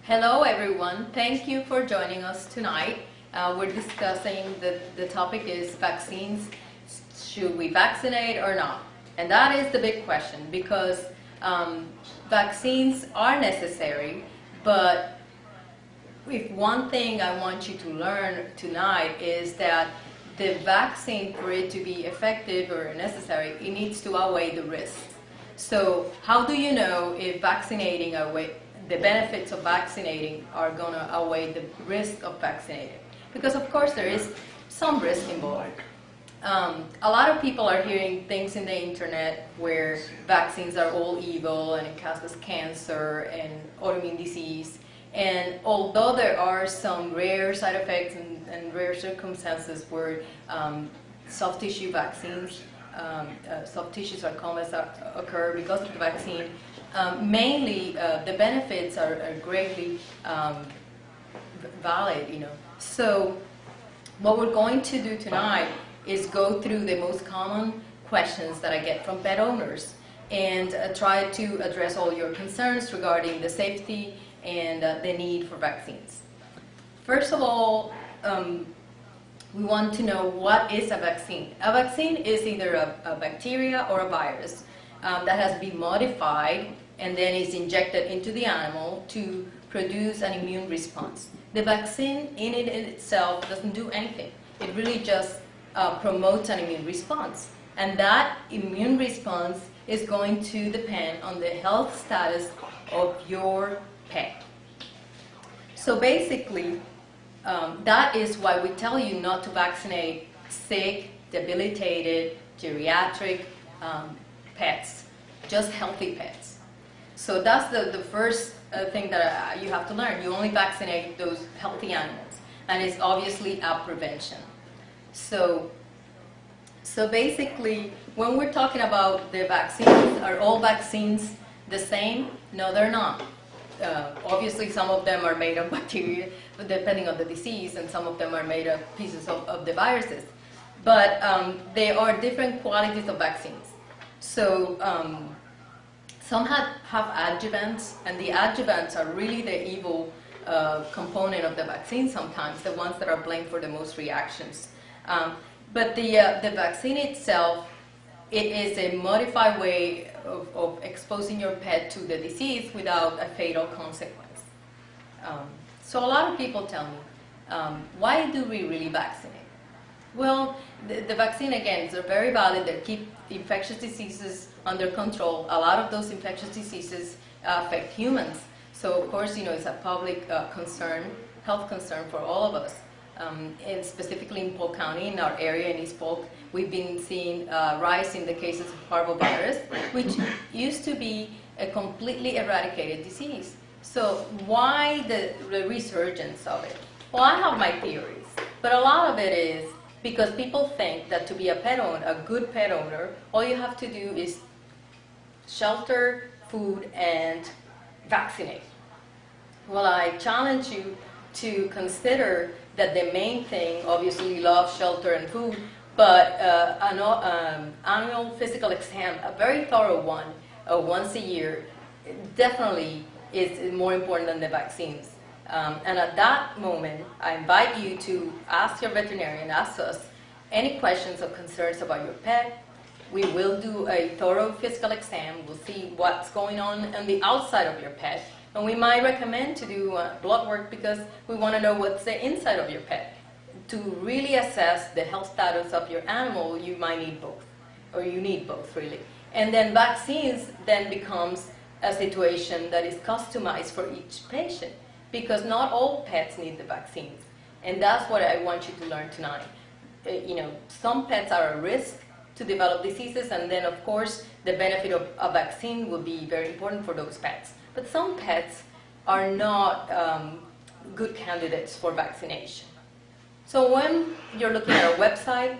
Hello everyone, thank you for joining us tonight. We're discussing, the topic is vaccines. Should we vaccinate or not? And that is the big question, because vaccines are necessary, but if one thing I want you to learn tonight is that the vaccine, for it to be effective or necessary, it needs to outweigh the risks. So how do you know if vaccinating the benefits of vaccinating are going to outweigh the risk of vaccinating? Because of course there is some risk involved. A lot of people are hearing things in the internet where vaccines are all evil and it causes cancer and autoimmune disease. And although there are some rare side effects and rare circumstances where soft tissue vaccines, soft tissue sarcomas occur because of the vaccine, mainly the benefits are greatly valid, you know. So what we're going to do tonight is go through the most common questions that I get from pet owners and try to address all your concerns regarding the safety and the need for vaccines. First of all, we want to know, what is a vaccine? A vaccine is either a bacteria or a virus that has been modified and then is injected into the animal to produce an immune response. The vaccine in itself doesn't do anything. It really just promotes an immune response. And that immune response is going to depend on the health status of your pet. So basically, that is why we tell you not to vaccinate sick, debilitated, geriatric pets, just healthy pets. So that's the first thing that you have to learn. You only vaccinate those healthy animals, and it's obviously a prevention. So basically, when we're talking about the vaccines, are all vaccines the same? No, they're not. Obviously, some of them are made of bacteria, depending on the disease, and some of them are made of pieces of the viruses. But there are different qualities of vaccines. So some have adjuvants, and the adjuvants are really the evil component of the vaccine sometimes, the ones that are blamed for the most reactions. But the vaccine itself, it is a modified way of exposing your pet to the disease without a fatal consequence. So a lot of people tell me, why do we really vaccinate? Well, the vaccine, again, is very valid. They keep infectious diseases under control. A lot of those infectious diseases affect humans. So of course, you know, it's a public concern, health concern for all of us. And specifically in Polk County, in our area in East Polk, we've been seeing a rise in the cases of Parvo Virus, which used to be a completely eradicated disease. So why the resurgence of it? Well, I have my theories, but a lot of it is because people think that to be a pet owner, a good pet owner, all you have to do is shelter, food, and vaccinate. Well, I challenge you to consider that the main thing, obviously love, shelter, and food, but an annual physical exam, a very thorough one, once a year, definitely is more important than the vaccines. And at that moment, I invite you to ask your veterinarian, ask us, any questions or concerns about your pet. We will do a thorough physical exam. We'll see what's going on the outside of your pet. And we might recommend to do blood work because we want to know what's the inside of your pet. To really assess the health status of your animal, you might need both, or you need both, really. And then vaccines then becomes a situation that is customized for each patient, because not all pets need the vaccines. And that's what I want you to learn tonight. You know, some pets are at risk to develop diseases, and then of course the benefit of a vaccine will be very important for those pets. But some pets are not good candidates for vaccination. So when you're looking at our website,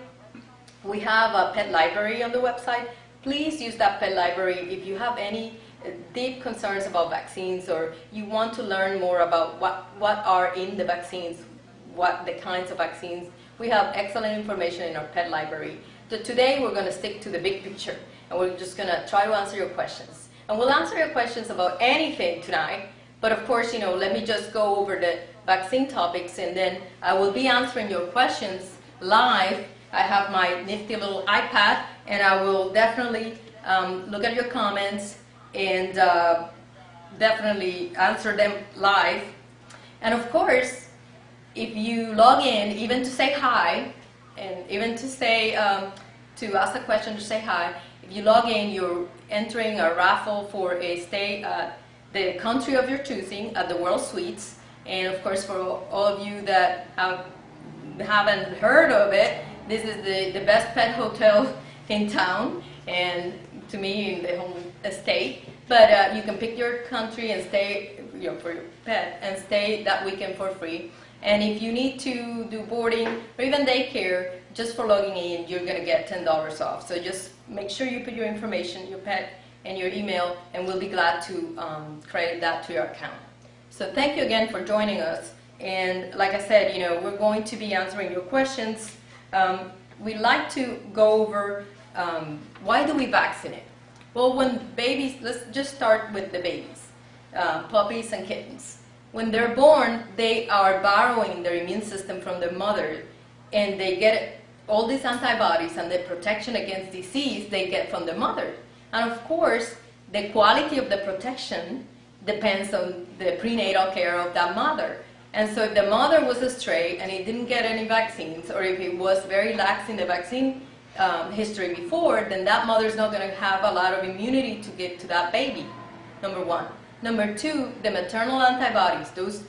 we have a pet library on the website. Please use that pet library if you have any deep concerns about vaccines, or you want to learn more about what are in the vaccines, what the kinds of vaccines. We have excellent information in our pet library. So today we're going to stick to the big picture, and we're just going to try to answer your questions. And we'll answer your questions about anything tonight, But of course, let me just go over the vaccine topics, and then I will be answering your questions live. I have my nifty little iPad, and I will definitely look at your comments and definitely answer them live. And of course, if you log in, even to say hi, and even to say, to ask a question, to say hi, if you log in, you're entering a raffle for a stay at the country of your choosing at the World Suites. And of course, for all of you that haven't heard of it, this is the best pet hotel in town, and to me, in the home state. But you can pick your country and stay for your pet and stay that weekend for free. And if you need to do boarding or even daycare, just for logging in, you're going to get $10 off. So just make sure you put your information, your pet, and your email, and we'll be glad to credit that to your account. So thank you again for joining us. And like I said, we're going to be answering your questions. We'd like to go over why do we vaccinate? Well, when babies, let's just start with the babies, puppies and kittens. When they're born, they are borrowing their immune system from their mother, and they get all these antibodies and the protection against disease they get from the mother. And of course, the quality of the protection depends on the prenatal care of that mother. And so if the mother was a stray and it didn't get any vaccines, or if it was very lax in the vaccine history before, then that mother's not going to have a lot of immunity to give to that baby, number one. Number two, the maternal antibodies, those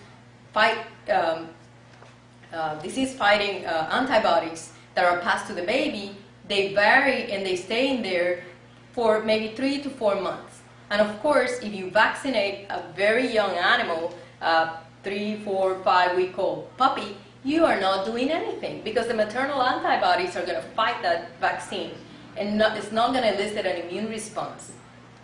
disease-fighting antibodies that are passed to the baby, they vary and they stay in there for maybe 3 to 4 months. And of course, if you vaccinate a very young animal, 3, 4, 5-week-old puppy, you are not doing anything, because the maternal antibodies are going to fight that vaccine, and it's not going to elicit an immune response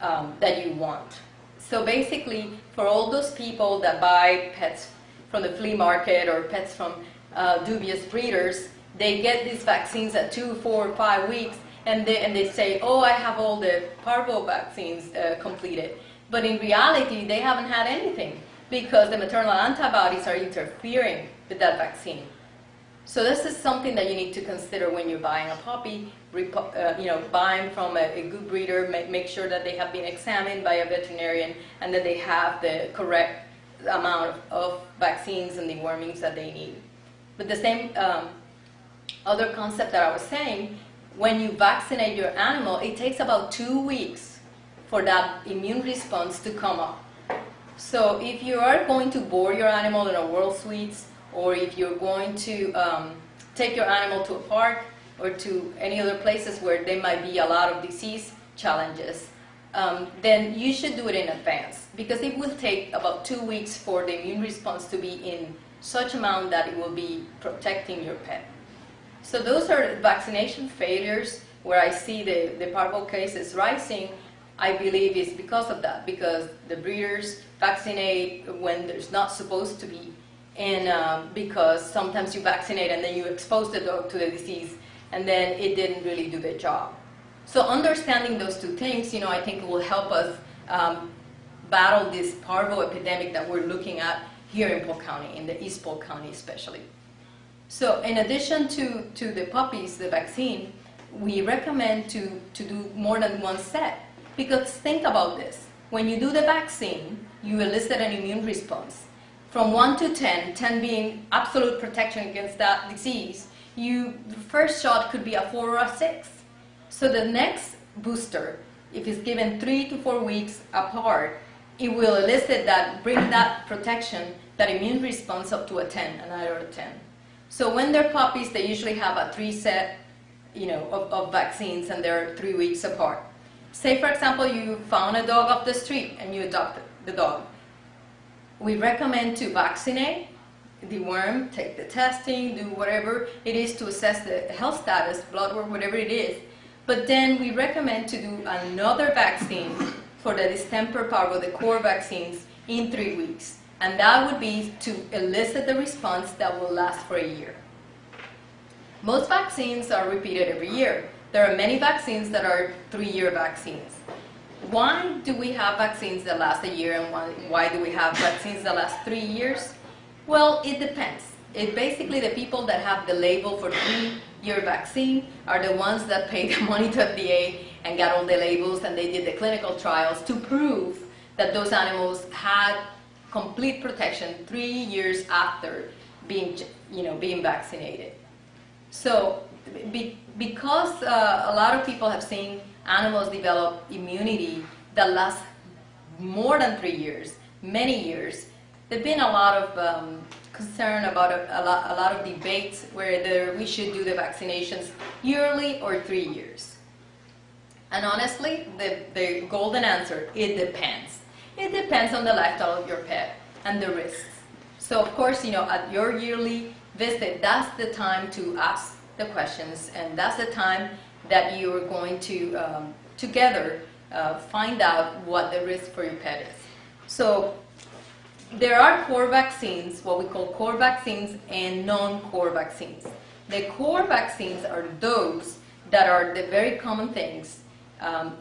that you want. So basically, for all those people that buy pets from the flea market or pets from dubious breeders, they get these vaccines at 2, 4, 5 weeks, and they say, oh, I have all the Parvo vaccines completed. But in reality, they haven't had anything, because the maternal antibodies are interfering with that vaccine. So this is something that you need to consider when you're buying a puppy. Buying from a good breeder, make sure that they have been examined by a veterinarian and that they have the correct amount of vaccines and dewormings that they need. But the same other concept that I was saying, when you vaccinate your animal, it takes about 2 weeks for that immune response to come up. So if you are going to board your animal in a World Suites, or if you're going to take your animal to a park or to any other places where there might be a lot of disease challenges, then you should do it in advance, because it will take about 2 weeks for the immune response to be in such amount that it will be protecting your pet. So those are vaccination failures where I see the Parvo cases rising. I believe it's because of that, because the breeders vaccinate when there's not supposed to be, and because sometimes you vaccinate and then you expose the dog to the disease, and then it didn't really do the job. So understanding those two things, I think it will help us battle this Parvo epidemic that we're looking at here in Polk County, in the East Polk County especially. So in addition to the puppies, the vaccine, we recommend to do more than one set. Because think about this, when you do the vaccine, you elicit an immune response. From 1 to 10, 10 being absolute protection against that disease, the first shot could be a 4 or a 6. So the next booster, if it's given 3 to 4 weeks apart, it will elicit that, bring that protection, that immune response up to a 10, another 10. So when they're puppies, they usually have a 3 set, of vaccines, and they're 3 weeks apart. Say, for example, you found a dog off the street and you adopted the dog. We recommend to vaccinate, deworm, take the testing, do whatever it is to assess the health status, blood work, whatever it is. But then we recommend to do another vaccine for the distemper parvo, the core vaccines, in 3 weeks. And that would be to elicit the response that will last for a year. Most vaccines are repeated every year. There are many vaccines that are 3-year vaccines. Why do we have vaccines that last a year, and why do we have vaccines that last 3 years? Well, it depends. It basically, the people that have the label for 3-year vaccine are the ones that paid the money to FDA and got all the labels, and they did the clinical trials to prove that those animals had complete protection 3 years after being vaccinated. So because a lot of people have seen animals develop immunity that lasts more than 3 years, many years, there's been a lot of concern about a lot of debates whether we should do the vaccinations yearly or 3 years. And honestly, the golden answer, it depends. It depends on the lifestyle of your pet and the risks. So of course, at your yearly visit, that's the time to ask the questions, and that's the time that you're going to together find out what the risk for your pet is. So there are core vaccines, what we call core vaccines, and non-core vaccines. The core vaccines are those that are the very common things,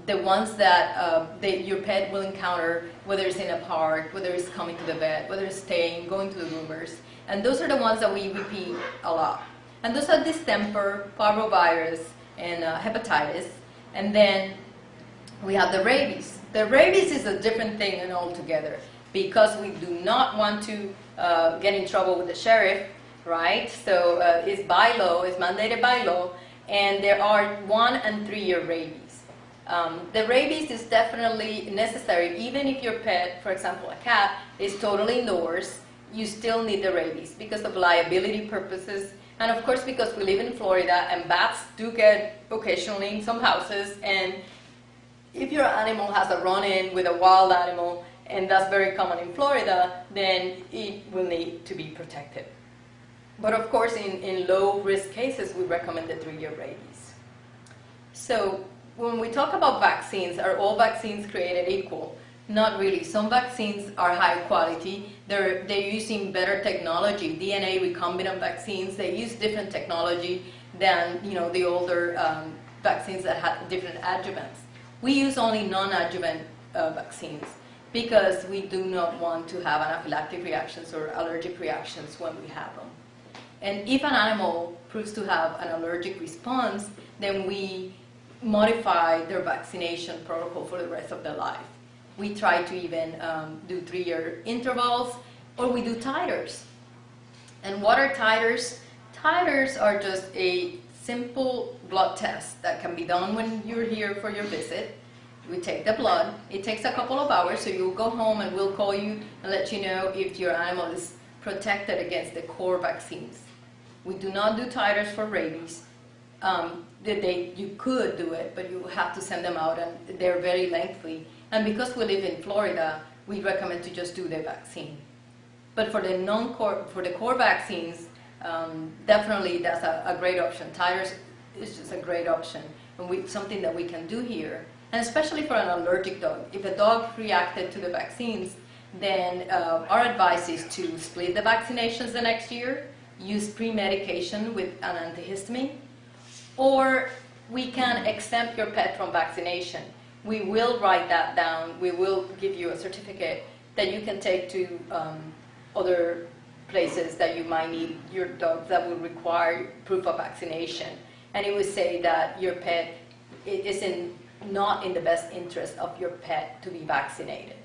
the ones that your pet will encounter, whether it's in a park, whether it's coming to the vet, whether it's staying, going to the groomers. And those are the ones that we repeat a lot. And those are distemper, Parvo virus, and hepatitis. And then we have the rabies. The rabies is a different thing altogether, because we do not want to get in trouble with the sheriff, right? So it's by law, it's mandated by law, and there are 1- and 3-year rabies. The rabies is definitely necessary, even if your pet, for example a cat, is totally indoors, you still need the rabies because of liability purposes, and of course because we live in Florida and bats do get occasionally in some houses, and if your animal has a run-in with a wild animal, and that's very common in Florida, then it will need to be protected. But of course, in low-risk cases, we recommend the 3-year rabies. So when we talk about vaccines, are all vaccines created equal? Not really. Some vaccines are high quality. They're using better technology. DNA recombinant vaccines, they use different technology than the older vaccines that had different adjuvants. We use only non-adjuvant vaccines, because we do not want to have anaphylactic reactions or allergic reactions when we have them. And if an animal proves to have an allergic response, then we modify their vaccination protocol for the rest of their life. We try to even do 3-year intervals, or we do titers. And what are titers? Titers are just a simple blood test that can be done when you're here for your visit. We take the blood. It takes a couple of hours, so you'll go home and we'll call you and let you know if your animal is protected against the core vaccines. We do not do titers for rabies. You could do it, but you have to send them out, and they're very lengthy. And because we live in Florida, we recommend to just do the vaccine. But for the core vaccines, definitely that's a great option. Titers is just a great option, and something that we can do here. And especially for an allergic dog. If a dog reacted to the vaccines, then our advice is to split the vaccinations the next year, use pre-medication with an antihistamine, or we can exempt your pet from vaccination. We will write that down. We will give you a certificate that you can take to other places that you might need your dog that will require proof of vaccination. And it would say that your pet is not in the best interest of your pet to be vaccinated.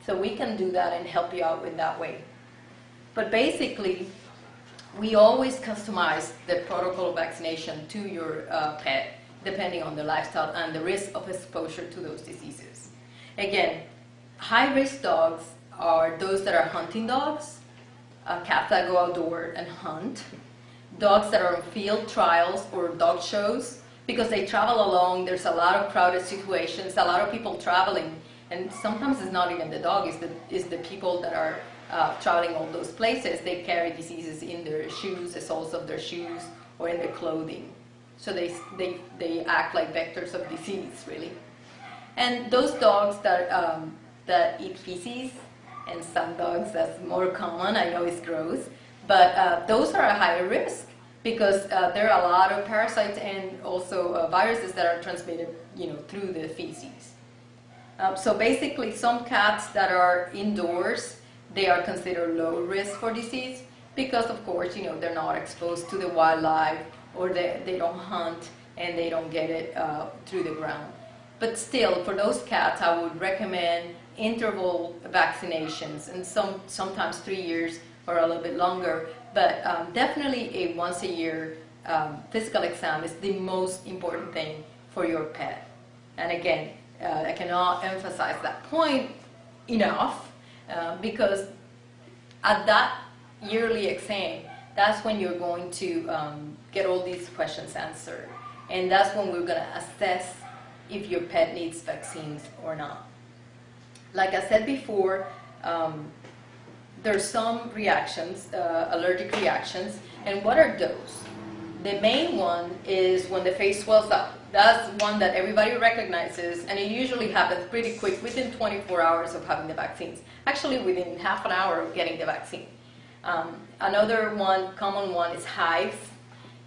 So we can do that and help you out in that way. But basically, we always customize the protocol of vaccination to your pet, depending on the lifestyle and the risk of exposure to those diseases. Again, high-risk dogs are those that are hunting dogs, cats that go outdoor and hunt, dogs that are on field trials or dog shows, because they travel along. There's a lot of crowded situations, a lot of people traveling, and sometimes it's not even the dog, it's the people that are traveling all those places. They carry diseases in their shoes, the soles of their shoes, or in their clothing. So they act like vectors of disease, really. And those dogs that eat feces, and some dogs that's more common, I know it's gross, but those are a higher risk, because there are a lot of parasites and also viruses that are transmitted, through the feces. So basically, some cats that are indoors, they are considered low risk for disease because, of course, they're not exposed to the wildlife, or they don't hunt and they don't get it through the ground. But still, for those cats, I would recommend interval vaccinations, and sometimes 3 years or a little bit longer. But definitely a once a year physical exam is the most important thing for your pet. And again, I cannot emphasize that point enough because at that yearly exam, that's when you're going to get all these questions answered. And that's when we're going to assess if your pet needs vaccines or not. Like I said before, there's some reactions, allergic reactions, and what are those? The main one is when the face swells up. That's one that everybody recognizes, and it usually happens pretty quick, within 24 hours of having the vaccines. Actually, within half an hour of getting the vaccine. Another one, common one, is hives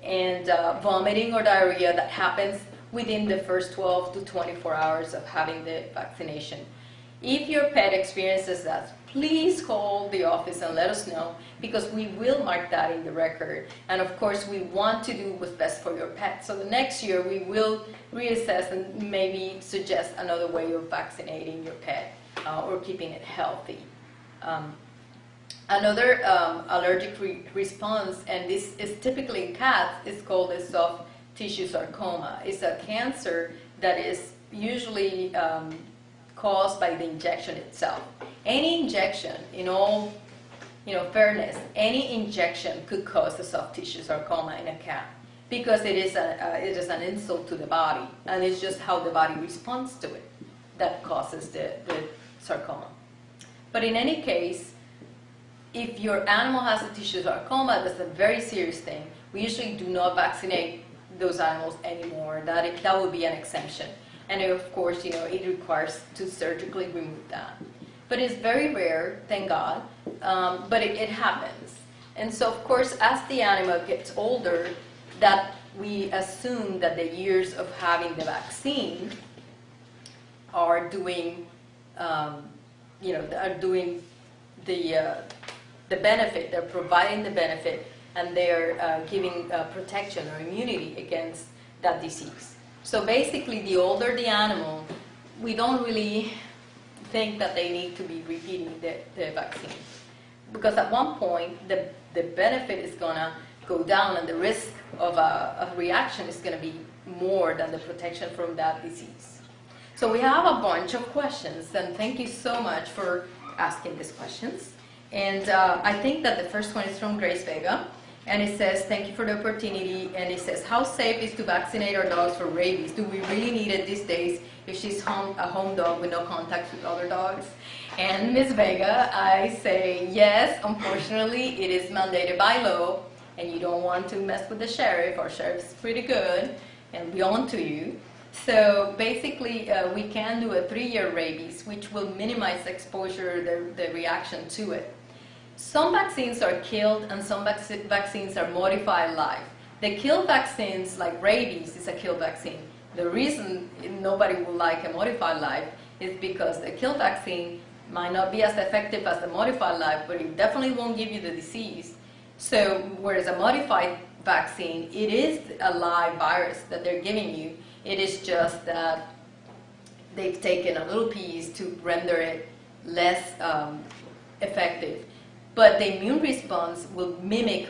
and vomiting or diarrhea that happens within the first 12 to 24 hours of having the vaccination. If your pet experiences that, please call the office and let us know, because we will mark that in the record. And of course, we want to do what's best for your pet. So the next year, we will reassess and maybe suggest another way of vaccinating your pet or keeping it healthy. Another allergic response, and this is typically in cats, is called a soft tissue sarcoma. It's a cancer that is usually caused by the injection itself. Any injection, in all fairness, any injection could cause a soft tissue sarcoma in a cat because it is an insult to the body, and it's just how the body responds to it that causes the sarcoma. But in any case, if your animal has a tissue sarcoma, that's a very serious thing. We usually do not vaccinate those animals anymore. That would be an exemption. And of course, it requires to surgically remove that. But it's very rare, thank God, but it happens. And so, of course, as the animal gets older, that we assume that the years of having the vaccine are doing, the benefit, they're providing the benefit, and they're giving protection or immunity against that disease. So basically, the older the animal, we don't really think that they need to be repeating the vaccine. Because at one point, the benefit is going to go down, and the risk of a reaction is going to be more than the protection from that disease. So we have a bunch of questions, and thank you so much for asking these questions. And I think that the first one is from Grace Vega. And it says, thank you for the opportunity. And it says, how safe is to vaccinate our dogs for rabies? Do we really need it these days if she's a home dog with no contact with other dogs? And Ms. Vega, I say yes. Unfortunately, it is mandated by law, and you don't want to mess with the sheriff. Our sheriff's pretty good and be on to you. So basically, we can do a 3-year rabies, which will minimize exposure, the reaction to it. Some vaccines are killed, and some vaccines are modified live. The killed vaccines, like rabies, is a killed vaccine. The reason nobody will like a modified live is because the killed vaccine might not be as effective as the modified live, but it definitely won't give you the disease. So whereas a modified vaccine, it is a live virus that they're giving you. It is just that they've taken a little piece to render it less effective. But the immune response will mimic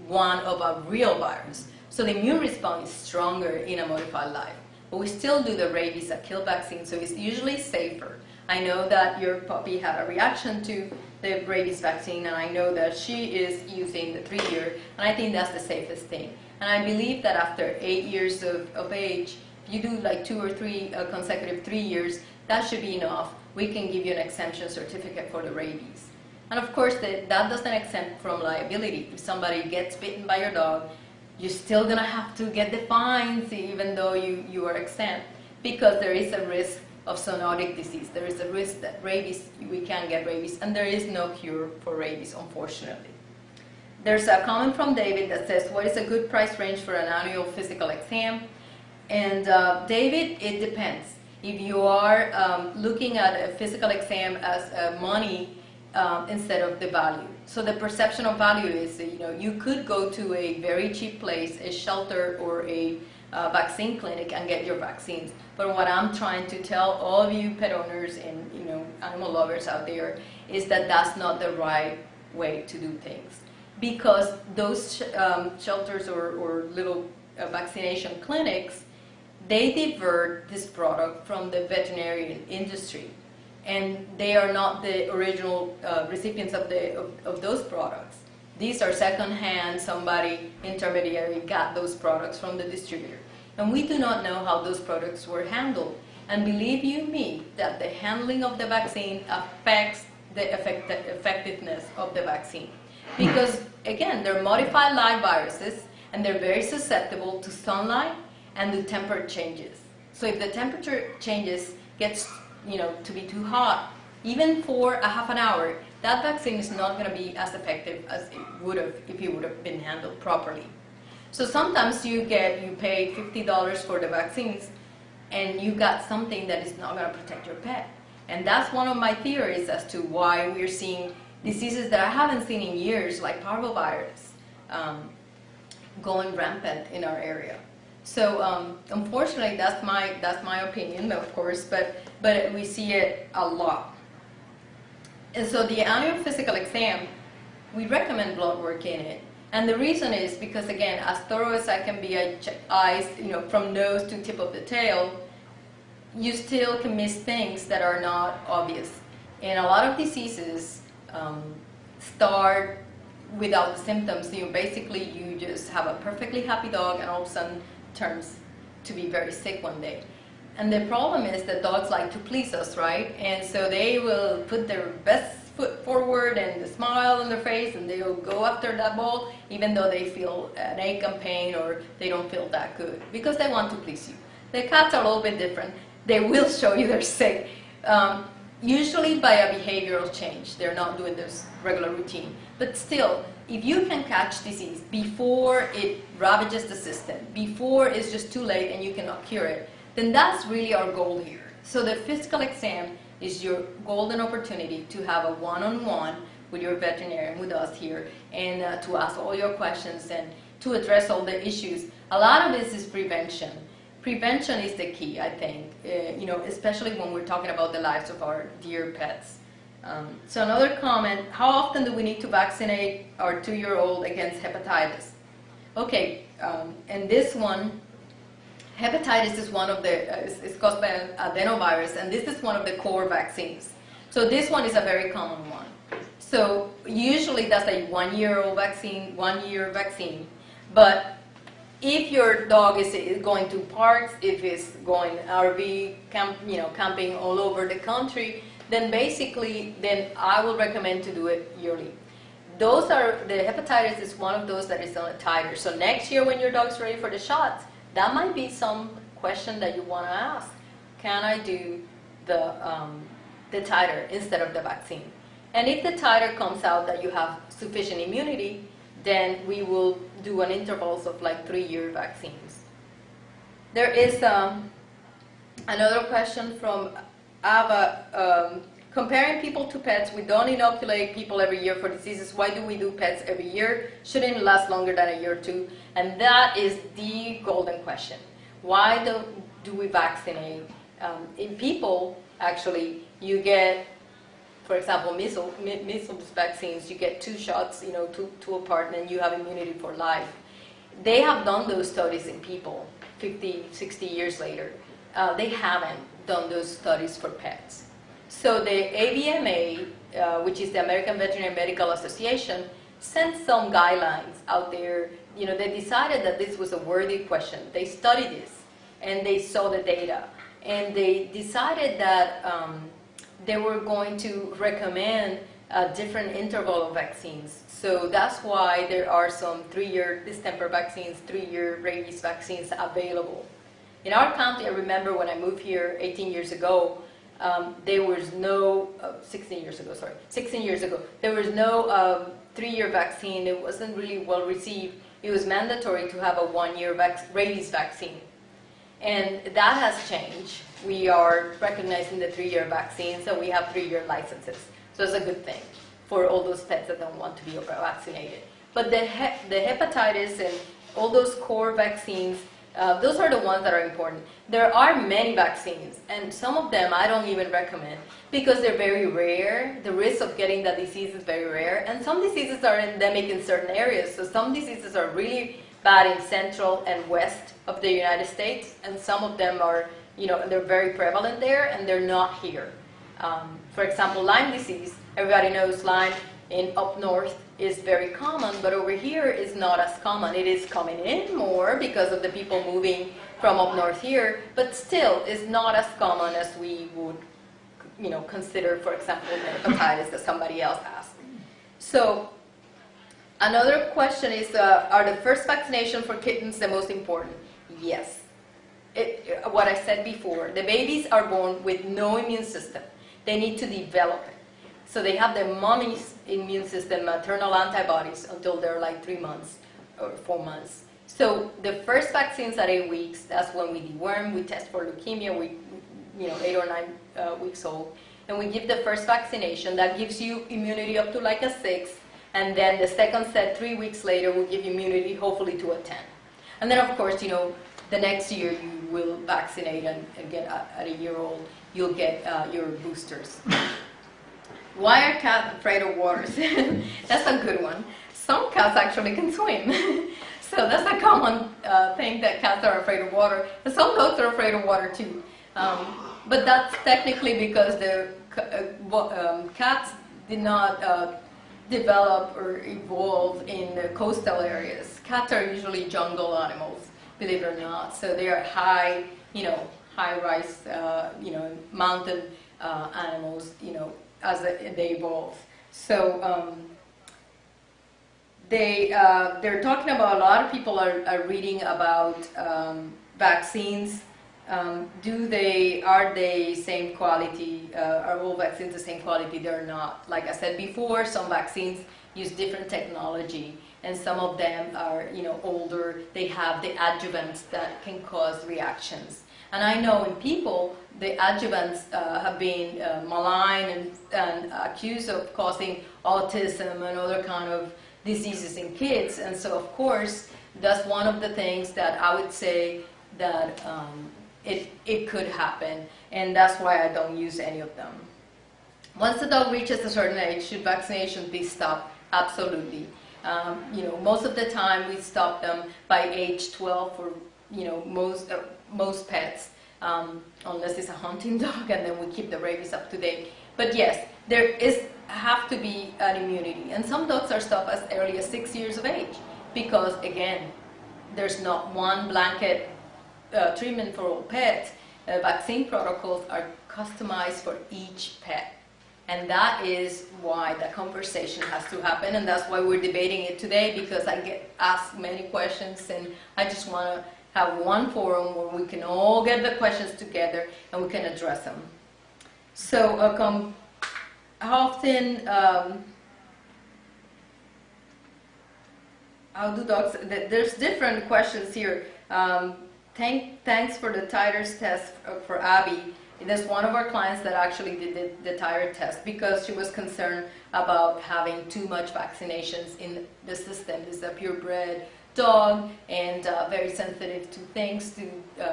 one of a real virus. So the immune response is stronger in a modified live. But we still do the rabies, a kill vaccine, so it's usually safer. I know that your puppy had a reaction to the rabies vaccine, and I know that she is using the 3-year, and I think that's the safest thing. And I believe that after 8 years of age, if you do like 2 or 3 consecutive 3 years, that should be enough. We can give you an exemption certificate for the rabies. And of course, that doesn't exempt from liability. If somebody gets bitten by your dog, you're still going to have to get the fines even though you are exempt, because there is a risk of zoonotic disease. There is a risk that rabies, we can get rabies, and there is no cure for rabies, unfortunately. There's a comment from David that says, what is a good price range for an annual physical exam? And David, it depends. if you are looking at a physical exam as money instead of the value. So the perception of value is, you could go to a very cheap place, a shelter or a vaccine clinic, and get your vaccines. But what I'm trying to tell all of you pet owners and animal lovers out there is that that's not the right way to do things, because those shelters or little vaccination clinics, they divert this product from the veterinarian industry, and they are not the original recipients of those products. These are secondhand. Somebody intermediary got those products from the distributor, and we do not know how those products were handled. And believe you me, that the handling of the vaccine affects the effectiveness of the vaccine, because again, they're modified live viruses, and they're very susceptible to sunlight and to temperature changes. So if the temperature changes gets to be too hot, even for a half an hour, that vaccine is not going to be as effective as it would have if it would have been handled properly. So sometimes you pay $50 for the vaccines, and you got something that is not going to protect your pet. And that's one of my theories as to why we're seeing diseases that I haven't seen in years, like Parvo Virus, going rampant in our area. So unfortunately, that's my opinion, of course, but we see it a lot. And so the annual physical exam, we recommend blood work in it. And the reason is because, again, as thorough as I can be, I check eyes, from nose to tip of the tail, you still can miss things that are not obvious. And a lot of diseases start without the symptoms. Basically, you just have a perfectly happy dog, and all of a sudden turns to be very sick one day. And the problem is that dogs like to please us, right? And so they will put their best foot forward and a smile on their face, and they will go after that ball even though they feel an ache and pain, or they don't feel that good, because they want to please you. The cats are a little bit different. They will show you they're sick, usually by a behavioral change. They're not doing this regular routine. But still, if you can catch disease before it ravages the system, before it's just too late and you cannot cure it, then that's really our goal here. So the physical exam is your golden opportunity to have a one-on-one with your veterinarian, with us here, and to ask all your questions and to address all the issues. A lot of this is prevention. Prevention is the key, I think, especially when we're talking about the lives of our dear pets. So another comment, how often do we need to vaccinate our 2-year-old against hepatitis? Okay, and this one, hepatitis is one of the, is caused by an adenovirus, and this is one of the core vaccines. So this one is a very common one. So usually that's a 1-year-old vaccine, 1-year vaccine. But if your dog is going to parks, if it's going RV camping all over the country, then basically, I will recommend to do it yearly. Those are, the hepatitis is one of those that is on a titer. So next year when your dog's ready for the shots, that might be some question that you want to ask. Can I do the titer instead of the vaccine? And if the titer comes out that you have sufficient immunity, then we will do an intervals of like 3-year vaccines. There is another question from Ava. Comparing people to pets, we don't inoculate people every year for diseases. Why do we do pets every year? Shouldn't it last longer than a year or two? And that is the golden question. Why do we vaccinate? In people, actually, you get, for example, measles vaccines, you get 2 shots, two apart, and you have immunity for life. They have done those studies in people 50, 60 years later. They haven't done those studies for pets. So the AVMA, which is the American Veterinary Medical Association, sent some guidelines out there. They decided that this was a worthy question. They studied this, and they saw the data. And they decided that they were going to recommend a different interval of vaccines. So that's why there are some 3-year distemper vaccines, 3-year rabies vaccines available. In our county, I remember when I moved here 18 years ago, there was no, 16 years ago, there was no 3-year vaccine. It wasn't really well received. It was mandatory to have a 1-year rabies vaccine. And that has changed. We are recognizing the 3-year vaccine, so we have 3-year licenses. So it's a good thing for all those pets that don't want to be vaccinated. But the hepatitis and all those core vaccines, those are the ones that are important. There are many vaccines, and some of them I don't even recommend because they're very rare. The risk of getting that disease is very rare, and some diseases are endemic in certain areas. So some diseases are really bad in central and west of the United States, and some of them are, they're very prevalent there, and they're not here. For example, Lyme disease, everybody knows Lyme up north is very common, but over here is not as common. It is coming in more because of the people moving from up north here, but still is not as common as we would, consider, for example, hepatitis that somebody else asked. So another question is, are the first vaccination for kittens the most important? Yes. What I said before, the babies are born with no immune system. They need to develop it. So they have their mommy's immune system, maternal antibodies, until they're like 3 months or 4 months. So the first vaccines at 8 weeks, that's when we deworm, we test for leukemia, 8 or 9 weeks old, and we give the first vaccination. That gives you immunity up to like a 6, and then the second set 3 weeks later will give you immunity hopefully to a 10. And then of course, the next year you will vaccinate, and again at a year old, you'll get your boosters. Why are cats afraid of water? That's a good one. Some cats actually can swim. So that's a common thing, that cats are afraid of water. And some dogs are afraid of water too. But that's technically because the cats did not develop or evolve in the coastal areas. Cats are usually jungle animals, believe it or not. So they are high, high-rise, mountain animals, as they evolve. So they're talking about, a lot of people are reading about vaccines. Are they same quality? Are all vaccines the same quality? They're not. Like I said before, some vaccines use different technology, and some of them are, older. They have the adjuvants that can cause reactions. And I know in people, the adjuvants have been maligned and accused of causing autism and other kind of diseases in kids. And so, of course, that's one of the things that I would say that it could happen. And that's why I don't use any of them. Once the dog reaches a certain age, should vaccination be stopped? Absolutely. Most of the time we stop them by age 12 for, most pets, unless it's a hunting dog, and then we keep the rabies up to date. But yes, there have to be an immunity, and some dogs are stopped as early as 6 years of age, because again, there's not one blanket treatment for all pets. Vaccine protocols are customized for each pet, and that is why the conversation has to happen, and that's why we're debating it today, because I get asked many questions, and I just want to have one forum where we can all get the questions together and we can address them. So how often, how do dogs, there's different questions here. Thanks for the titers test for Abby. There's one of our clients that actually did the titer test because she was concerned about having too much vaccinations in the system. This is a purebred dog and very sensitive to things, to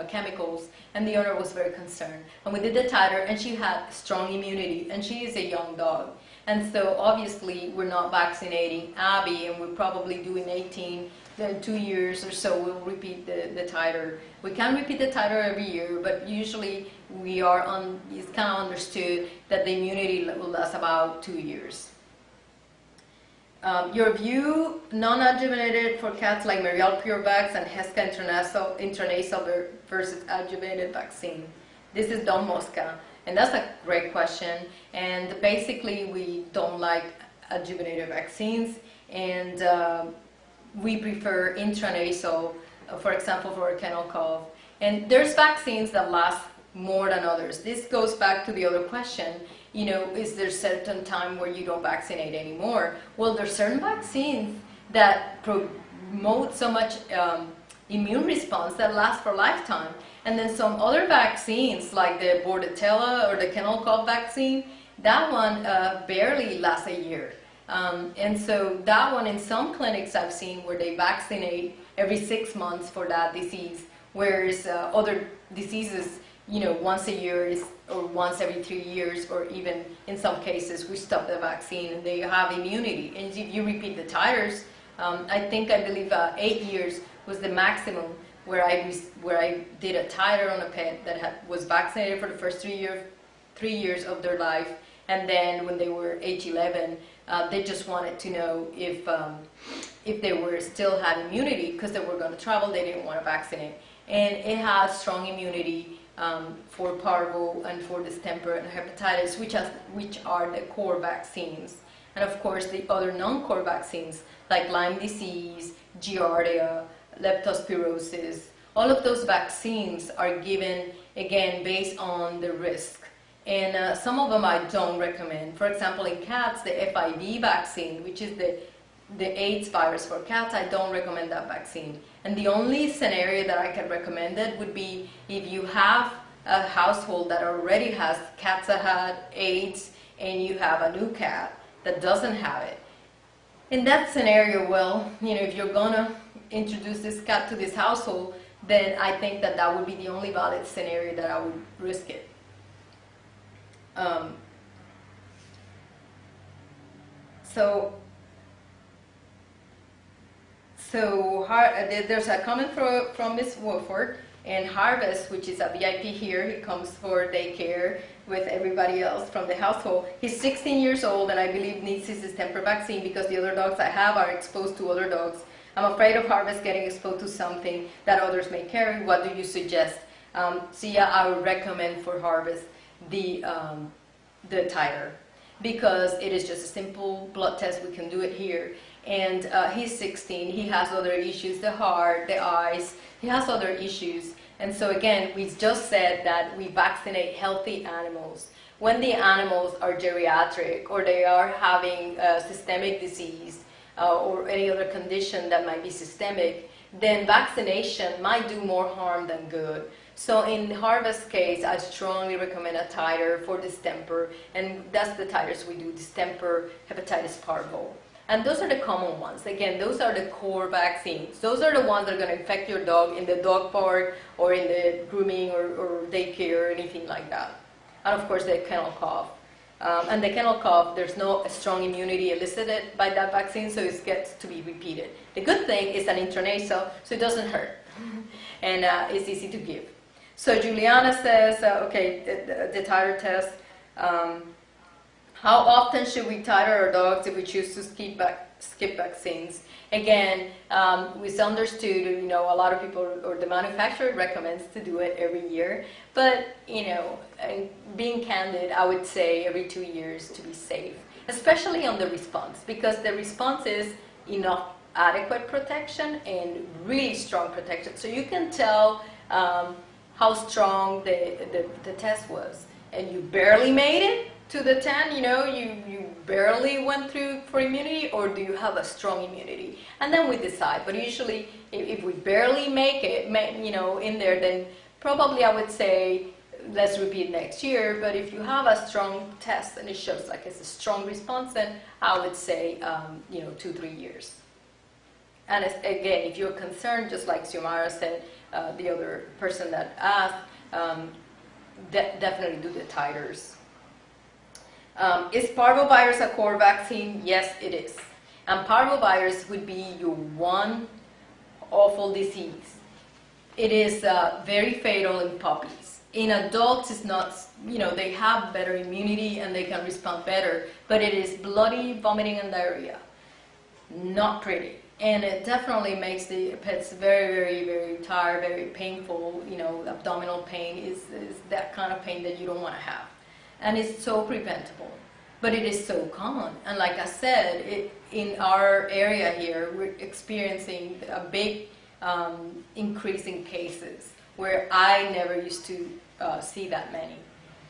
chemicals, and the owner was very concerned. And we did the titer, and she had strong immunity, and she is a young dog. And so obviously we're not vaccinating Abby, and we're probably doing 18, then 2 years or so we'll repeat the titer. We can repeat the titer every year, but usually it's kind of understood that the immunity will last about 2 years. Your view, non-adjuvanted for cats like Marial PureVax and Heska intranasal versus adjuvanted vaccine. This is Don Mosca, and that's a great question. And basically, we don't like adjuvanted vaccines, and we prefer intranasal, for example, for a Kennel Cough. And there's vaccines that last more than others. This goes back to the other question. Is there a certain time where you don't vaccinate anymore? Well, there's certain vaccines that promote so much immune response that lasts for a lifetime. And then some other vaccines, like the Bordetella or the Kennel Cough vaccine, that one barely lasts a year. And so that one, in some clinics I've seen where they vaccinate every 6 months for that disease, whereas other diseases, you know, once a year or once every 3 years, or even in some cases we stop the vaccine and they have immunity. And if you repeat the titers, I believe 8 years was the maximum where I did a titer on a pet that was vaccinated for the first 3 years of their life, and then when they were age 11, they just wanted to know if they were still had immunity, because they were going to travel. They didn't want to vaccinate, and it has strong immunity for parvo and for distemper and hepatitis, which are the core vaccines. And of course, the other non-core vaccines like Lyme disease, Giardia, Leptospirosis, all of those vaccines are given, again, based on the risk. And some of them I don't recommend. For example, in cats, the FIV vaccine, which is the AIDS virus for cats, I don't recommend that vaccine. And the only scenario that I can recommend it would be if you have a household that already has cats that had AIDS and you have a new cat that doesn't have it. In that scenario, well, you know, if you're gonna introduce this cat to this household, then I think that would be the only valid scenario that I would risk it. There's a comment from Ms. Wolford, and Harvest, which is a VIP here, he comes for daycare with everybody else from the household. He's 16 years old and I believe needs his distemper vaccine because the other dogs I have are exposed to other dogs. I'm afraid of Harvest getting exposed to something that others may carry. What do you suggest? Sia, I would recommend for Harvest the titer, because it is just a simple blood test. We can do it here. And he's 16, he has other issues, the heart, the eyes, he has other issues. And so again, we just said that we vaccinate healthy animals. When the animals are geriatric or they are having systemic disease or any other condition that might be systemic, then vaccination might do more harm than good. So in Harvest's case, I strongly recommend a titer for distemper, and that's the titers we do: distemper, hepatitis parvo. And those are the common ones. Again, those are the core vaccines. Those are the ones that are going to infect your dog in the dog park or in the grooming or daycare or anything like that. And of course, the kennel cough. And the kennel cough, there's no strong immunity elicited by that vaccine, so it gets to be repeated. The good thing is an intranasal, so it doesn't hurt. And it's easy to give. So Juliana says, okay, the titer test. How often should we titer our dogs if we choose to skip vaccines? Again, it's understood, you know, a lot of people, or the manufacturer recommends to do it every year. But, you know, and being candid, I would say every 2 years to be safe, especially on the response, because the response is enough adequate protection and really strong protection. So you can tell how strong the test was. And you barely made it to the 10, you know, you barely went through for immunity, or do you have a strong immunity? And then we decide. But usually, if we barely make it, you know, in there, then probably I would say let's repeat next year. But if you have a strong test and it shows like it's a strong response, then I would say, you know, 2-3 years. And again, if you're concerned, just like Xiomara said, the other person that asked, definitely do the titers. Is Parvo virus a core vaccine? Yes, it is. And Parvo virus would be your one awful disease. It is very fatal in puppies. In adults, it's not, you know, they have better immunity and they can respond better, but it is bloody, vomiting, and diarrhea. Not pretty. And it definitely makes the pets very, very, very tired, very painful. You know, abdominal pain is that kind of pain that you don't want to have. And it's so preventable, but it is so common. And like I said, in our area here, we're experiencing a big increase in cases where I never used to see that many.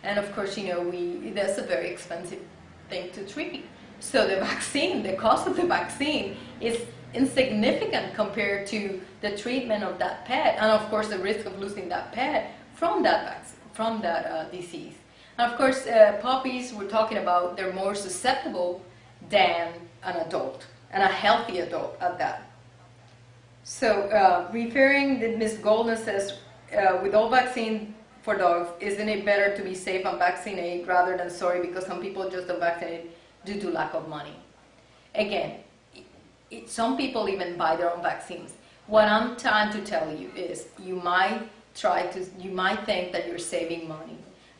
And of course, you know, that's a very expensive thing to treat. So the vaccine, the cost of the vaccine is insignificant compared to the treatment of that pet, and of course the risk of losing that pet from that vaccine, from that disease. And of course, puppies, we're talking about, they're more susceptible than an adult, and a healthy adult at that. So, referring, Ms. Golden says, with all vaccine for dogs, isn't it better to be safe and vaccinate rather than sorry because some people just don't vaccinate due to lack of money? Again, some people even buy their own vaccines. What I'm trying to tell you is you might think that you're saving money,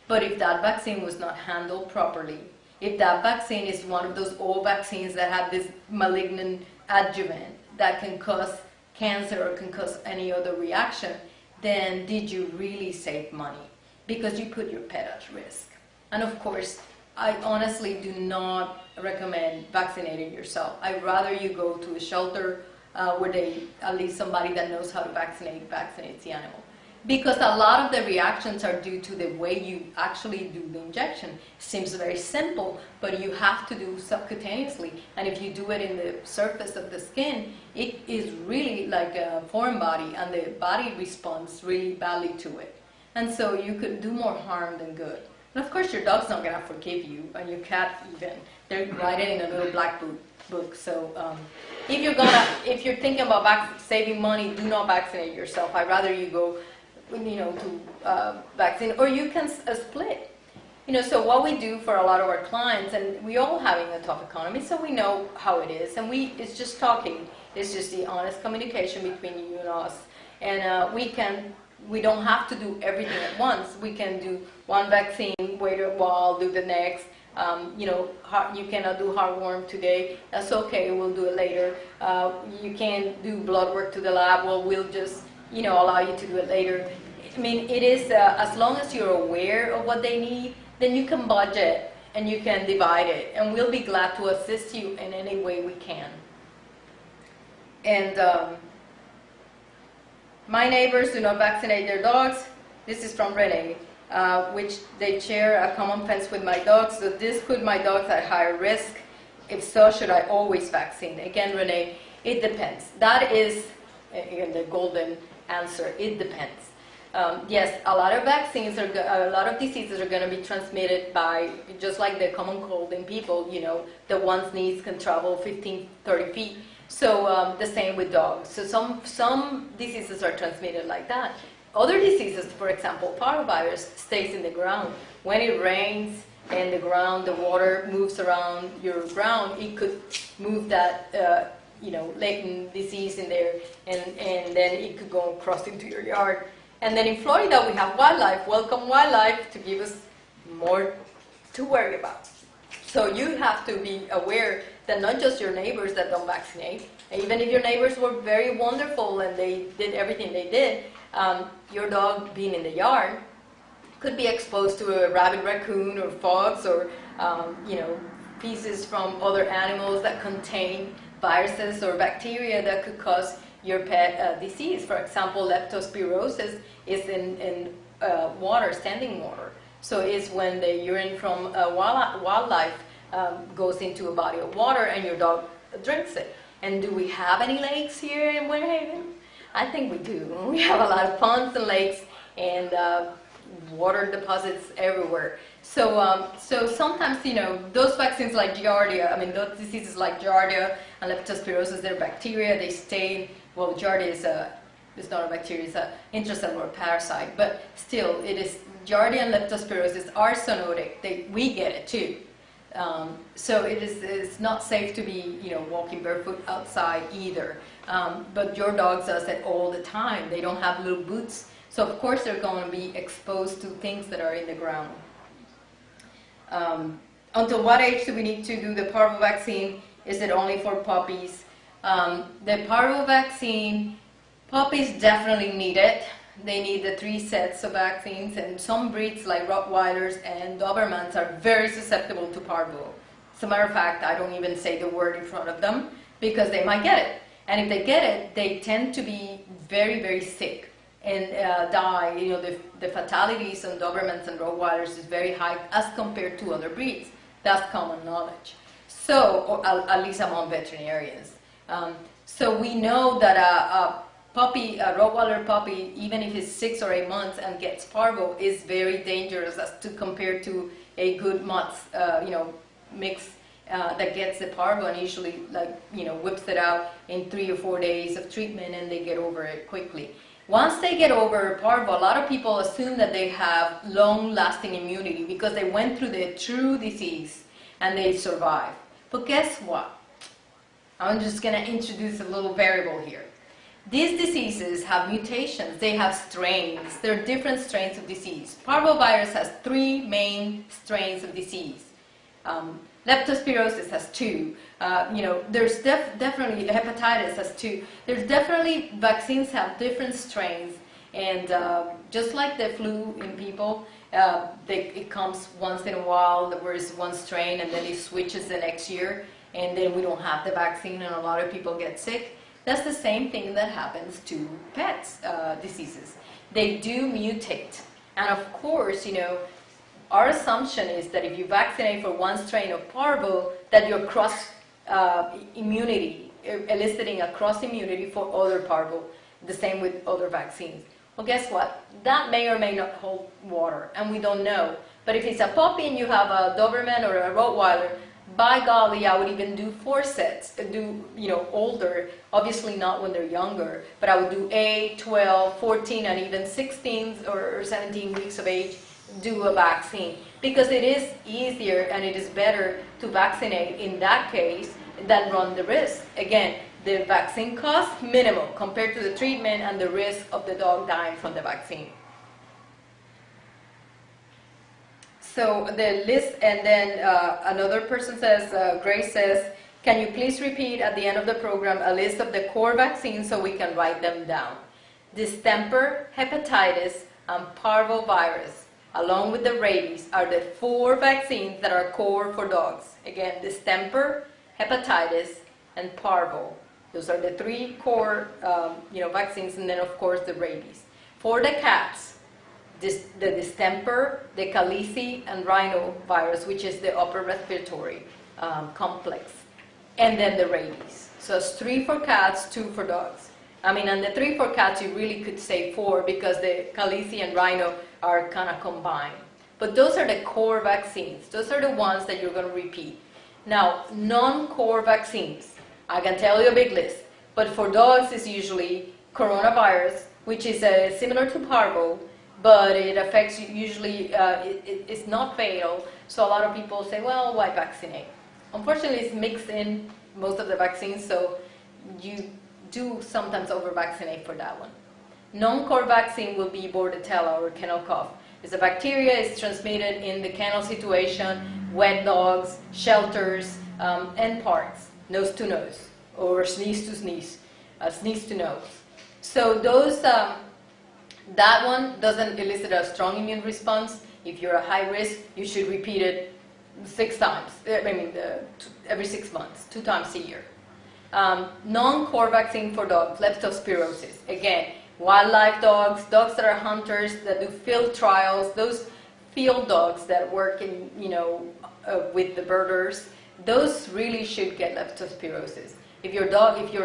but if that vaccine was not handled properly, if that vaccine is one of those old vaccines that have this malignant adjuvant that can cause cancer or can cause any other reaction, then did you really save money? Because you put your pet at risk. And of course, I honestly do not recommend vaccinating yourself. I'd rather you go to a shelter where at least somebody that knows how to vaccinates the animal. Because a lot of the reactions are due to the way you actually do the injection. Seems very simple, but you have to do subcutaneously. And if you do it in the surface of the skin, it is really like a foreign body, and the body responds really badly to it. And so you could do more harm than good. And of course, your dog's not going to forgive you, and your cat even. They're writing in a little black book. So if you're thinking about saving money, do not vaccinate yourself. I'd rather you go, to vaccine, or you can split. So what we do for a lot of our clients, and we all having a tough economy, so we know how it is, and it's just talking. It's just the honest communication between you and us, and we don't have to do everything at once. We can do one vaccine, wait a while, do the next. You cannot do heartworm today. That's okay. We'll do it later. You can't do blood work to the lab. Well, we'll just allow you to do it later. I mean, it is as long as you're aware of what they need, then you can budget and you can divide it, and we'll be glad to assist you in any way we can. And my neighbors do not vaccinate their dogs. This is from Renee, which they share a common fence with my dogs. So this put my dogs at higher risk. If so, should I always vaccinate? Again, Renee, it depends. That is, again, the golden answer. It depends. Yes, a lot of diseases are going to be transmitted by, just like the common cold in people, the one sneeze can travel 15, 30 feet. So the same with dogs. So some diseases are transmitted like that. Other diseases, for example, Parvo virus stays in the ground. When it rains and the water moves around your ground, it could move that latent disease in there, and then it could go across into your yard. And then in Florida, we have wildlife, welcome wildlife, to give us more to worry about. So you have to be aware that not just your neighbors that don't vaccinate, even if your neighbors were very wonderful and they did everything they did, your dog being in the yard could be exposed to a rabid raccoon or fox or pieces from other animals that contain viruses or bacteria that could cause your pet disease. For example, leptospirosis is in water, standing water. So it's when the urine from wildlife goes into a body of water and your dog drinks it. And do we have any lakes here in Winter Haven? I think we do. We have a lot of ponds and lakes and water deposits everywhere. So sometimes, those vaccines like Giardia, those diseases like Giardia and Leptospirosis, they're bacteria, they stay, well, Giardia is not a bacteria, it's an intracellular parasite, but still, Giardia and Leptospirosis are zoonotic, we get it too. So it's not safe to be, walking barefoot outside either. But your dog does it all the time. They don't have little boots. So of course they're going to be exposed to things that are in the ground. Until what age do we need to do the Parvo vaccine? Is it only for puppies? The Parvo vaccine, puppies definitely need it. They need the 3 sets of vaccines, and some breeds like Rottweilers and Dobermans are very susceptible to Parvo. As a matter of fact, I don't even say the word in front of them because they might get it. And if they get it, they tend to be very, very sick and die. The fatalities on Dobermans and Rottweilers is very high as compared to other breeds. That's common knowledge. So, or at least among veterinarians. So we know that a puppy, a Rottweiler puppy, even if it's 6 or 8 months and gets parvo, is very dangerous as to compare to a good mutts, mix that gets the parvo and usually whips it out in 3 or 4 days of treatment and they get over it quickly. Once they get over parvo, a lot of people assume that they have long-lasting immunity because they went through the true disease and they survived. But guess what? I'm just going to introduce a little variable here. These diseases have mutations, they have strains, there are different strains of disease. Parvo virus has 3 main strains of disease. Leptospirosis has 2. There's definitely hepatitis has 2. There's definitely vaccines have different strains, and just like the flu in people, it comes once in a while. There is one strain, and then it switches the next year, and then we don't have the vaccine, and a lot of people get sick. That's the same thing that happens to pets' diseases. They do mutate, and of course, our assumption is that if you vaccinate for one strain of parvo, that you're cross immunity, eliciting a cross immunity for other parvo, the same with other vaccines. Well, guess what? That may or may not hold water, and we don't know. But if it's a puppy and you have a Doberman or a Rottweiler, by golly, I would even do 4 sets, older, obviously not when they're younger, but I would do 8, 12, 14, and even 16 or 17 weeks of age, do a vaccine, because it is easier and it is better to vaccinate in that case than run the risk. Again, the vaccine cost minimal compared to the treatment and the risk of the dog dying from the vaccine. So the list, and then another person says, Grace says, can you please repeat at the end of the program a list of the core vaccines so we can write them down? Distemper, hepatitis, and parvo virus, along with the rabies, are the 4 vaccines that are core for dogs. Again, distemper, hepatitis, and parvo. Those are the 3 core vaccines, and then of course the rabies. For the cats, the distemper, the calicium, and rhinovirus, which is the upper respiratory complex, and then the rabies. So it's 3 for cats, 2 for dogs. And the 3 for cats, you really could say 4 because the calicium and rhino are kind of combined. But those are the core vaccines. Those are the ones that you're going to repeat. Now, non-core vaccines, I can tell you a big list. But for dogs, it's usually coronavirus, which is similar to parvo, but it affects usually, it's not fatal. So a lot of people say, well, why vaccinate? Unfortunately, it's mixed in most of the vaccines, so you do sometimes over-vaccinate for that one. Non-core vaccine will be Bordetella or Kennel Cough. It's a bacteria, it's transmitted in the kennel situation, wet dogs, shelters, and parks, nose to nose, or sneeze to sneeze, sneeze to nose. So those, that one doesn't elicit a strong immune response. If you're a high risk, you should repeat it 6 times, every 6 months, 2 times a year. Non-core vaccine for dogs, Leptospirosis. Again, wildlife dogs, dogs that are hunters, that do field trials, those field dogs that work in, with the birders, those really should get Leptospirosis. If you're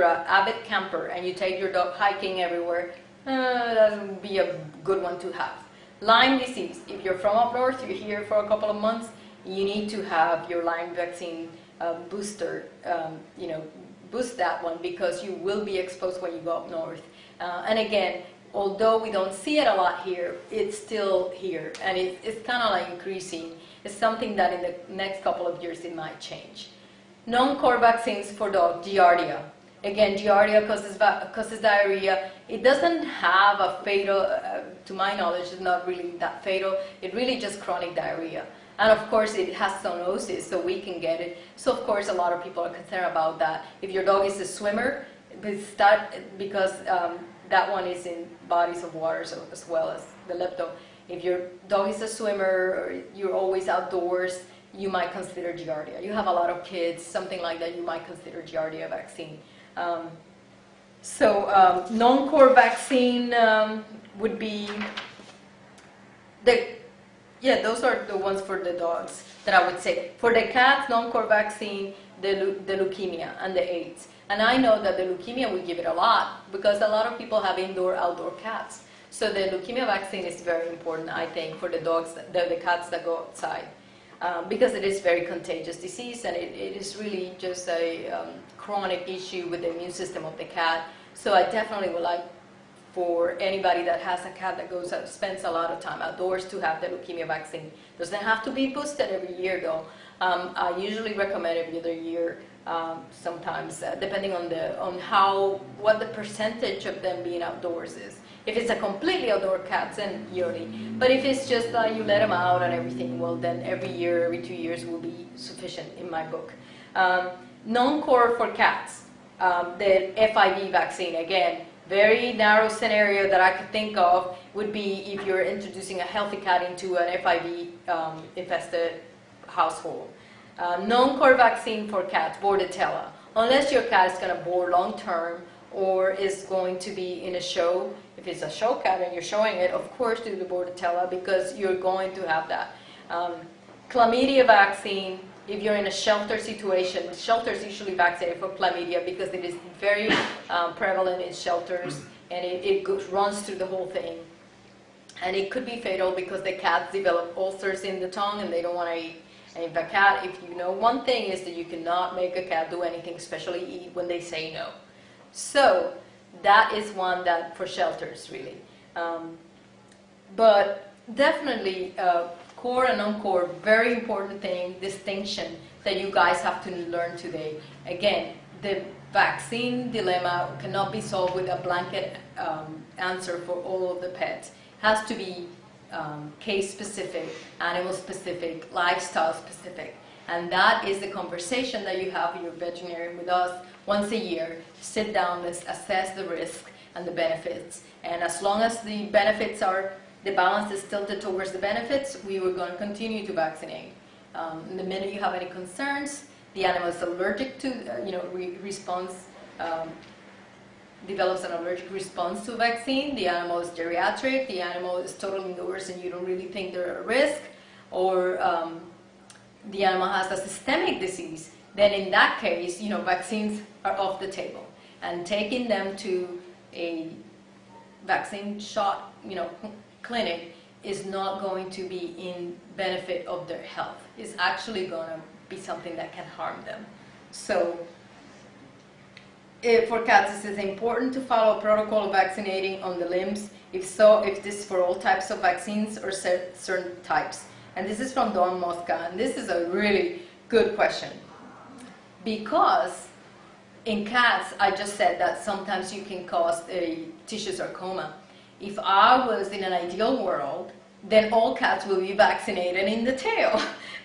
an avid camper and you take your dog hiking everywhere, that would be a good one to have. Lyme disease, if you're from up north, you're here for a couple of months, you need to have your Lyme vaccine booster, boost that one because you will be exposed when you go up north. And again, although we don't see it a lot here, it's still here, and it's kind of like increasing. It's something that in the next couple of years it might change. Non-core vaccines for dogs, Giardia. Again, Giardia causes diarrhea. It doesn't have a fatal, to my knowledge, it's not really that fatal. It's really just chronic diarrhea. And of course, it has zoonosis, so we can get it. So of course, a lot of people are concerned about that. If your dog is a swimmer, because that one is in bodies of water as well as the lepto. If your dog is a swimmer or you're always outdoors, you might consider Giardia. You have a lot of kids, something like that, you might consider Giardia vaccine. Non-core vaccine would be those are the ones for the dogs that I would say. For the cats, non-core vaccine, the leukemia and the AIDS. And I know that the leukemia, we give it a lot because a lot of people have indoor-outdoor cats. So the leukemia vaccine is very important, I think, for the dogs, the cats that go outside. Because it is very contagious disease, and it is really just a chronic issue with the immune system of the cat. So I definitely would like for anybody that has a cat that goes out, spends a lot of time outdoors, to have the leukemia vaccine. Doesn't have to be boosted every year though. I usually recommend every other year, sometimes, depending on what the percentage of them being outdoors is. If it's a completely outdoor cat, then yearly. But if it's just you let them out and everything, well then every year, every 2 years will be sufficient in my book. Non-core for cats, the FIV vaccine, again, very narrow scenario that I could think of would be if you're introducing a healthy cat into an FIV infested household. Non-core vaccine for cats, Bordetella. Unless your cat is going to board long term or is going to be in a show. If it's a show cat and you're showing it, of course do the Bordetella because you're going to have that. Chlamydia vaccine, if you're in a shelter situation, shelters usually vaccinate for chlamydia because it is very prevalent in shelters, and it runs through the whole thing. And it could be fatal because the cats develop ulcers in the tongue and they don't want to eat. And if a cat, if you know one thing is that you cannot make a cat do anything, especially eat when they say no. So that is one that for shelters really. But definitely core and non-core, very important thing, distinction that you guys have to learn today. Again, the vaccine dilemma cannot be solved with a blanket answer for all of the pets. It has to be case-specific, animal-specific, lifestyle-specific. And that is the conversation that you have with your veterinarian, with us, once a year. Sit down, let's assess the risk and the benefits. And as long as the benefits are, the balance is tilted towards the benefits, we were going to continue to vaccinate. The minute you have any concerns, the animal is allergic to, develops an allergic response to a vaccine, the animal is geriatric, the animal is totally indoors and you don't really think they're at risk, or the animal has a systemic disease, then in that case, vaccines are off the table. And taking them to a vaccine shot, clinic is not going to be in benefit of their health. It's actually going to be something that can harm them. So for cats, it is important to follow a protocol of vaccinating on the limbs. If so, if this is for all types of vaccines or certain types. And this is from Don Mosca, and this is a really good question. Because in cats, I just said that sometimes you can cause a tissue sarcoma. If I was in an ideal world, then all cats will be vaccinated in the tail.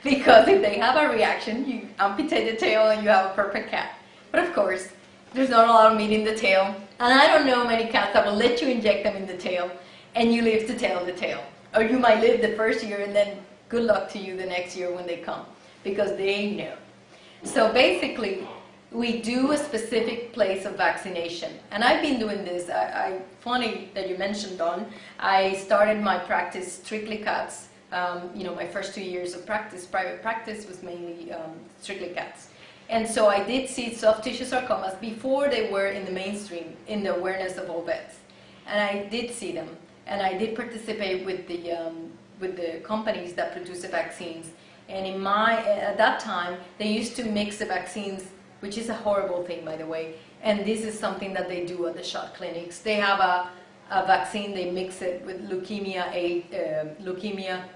Because if they have a reaction, you amputate the tail and you have a perfect cat. But of course, there's not a lot of meat in the tail. And I don't know many cats that will let you inject them in the tail and you leave the tail in the tail. Or you might live the first year and then good luck to you the next year when they come. Because they know. So basically, we do a specific place of vaccination. And I've been doing this. Funny that you mentioned, Don. I started my practice strictly cats. My first 2 years of practice, private practice, was mainly strictly cats. And so I did see soft tissue sarcomas before they were in the mainstream, in the awareness of all vets. And I did see them. And I did participate with the companies that produce the vaccines. And at that time, they used to mix the vaccines, which is a horrible thing, by the way. And this is something that they do at the shot clinics. They have a vaccine, they mix it with leukemia,